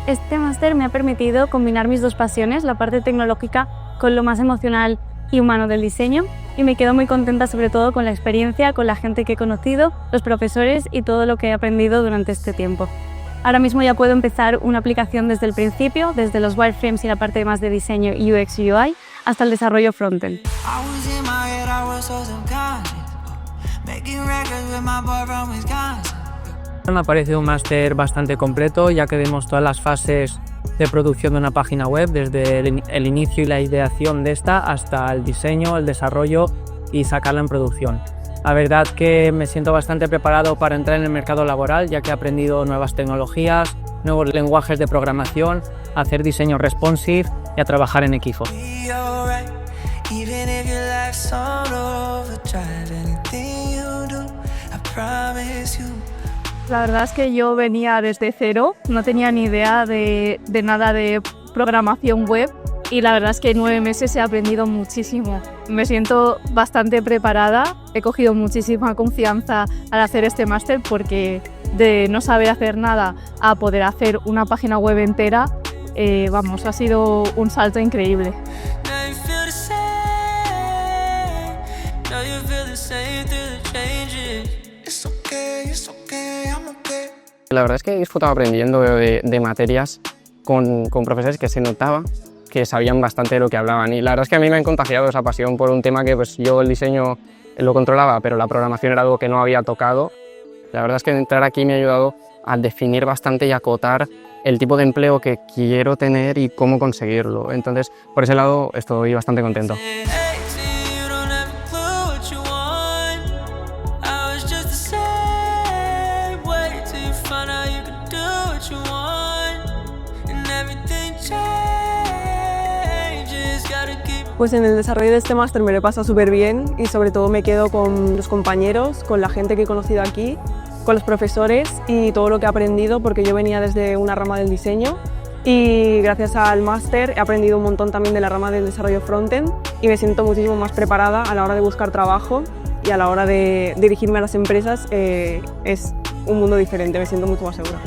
Este máster me ha permitido combinar mis dos pasiones, la parte tecnológica con lo más emocional y humano del diseño, y me quedo muy contenta sobre todo con la experiencia, con la gente que he conocido, los profesores y todo lo que he aprendido durante este tiempo. Ahora mismo ya puedo empezar una aplicación desde el principio, desde los wireframes y la parte más de diseño UX y UI, hasta el desarrollo frontend. Me ha parecido un máster bastante completo, ya que vemos todas las fases de producción de una página web, desde el inicio y la ideación de esta hasta el diseño, el desarrollo y sacarla en producción. La verdad que me siento bastante preparado para entrar en el mercado laboral, ya que he aprendido nuevas tecnologías, nuevos lenguajes de programación, a hacer diseño responsive y a trabajar en equipo. La verdad es que yo venía desde cero, no tenía ni idea de nada de programación web y la verdad es que en 9 meses he aprendido muchísimo. Me siento bastante preparada, he cogido muchísima confianza al hacer este máster porque de no saber hacer nada a poder hacer una página web entera, vamos, ha sido un salto increíble. La verdad es que he disfrutado aprendiendo de materias con profesores que se notaba que sabían bastante de lo que hablaban, y la verdad es que a mí me han contagiado esa pasión por un tema que pues, yo el diseño lo controlaba, pero la programación era algo que no había tocado. La verdad es que entrar aquí me ha ayudado a definir bastante y acotar el tipo de empleo que quiero tener y cómo conseguirlo. Entonces, por ese lado estoy bastante contento. Pues en el desarrollo de este máster me lo he pasado súper bien y sobre todo me quedo con los compañeros, con la gente que he conocido aquí, con los profesores y todo lo que he aprendido, porque yo venía desde una rama del diseño y gracias al máster he aprendido un montón también de la rama del desarrollo frontend y me siento muchísimo más preparada a la hora de buscar trabajo y a la hora de dirigirme a las empresas. Es un mundo diferente, me siento mucho más segura.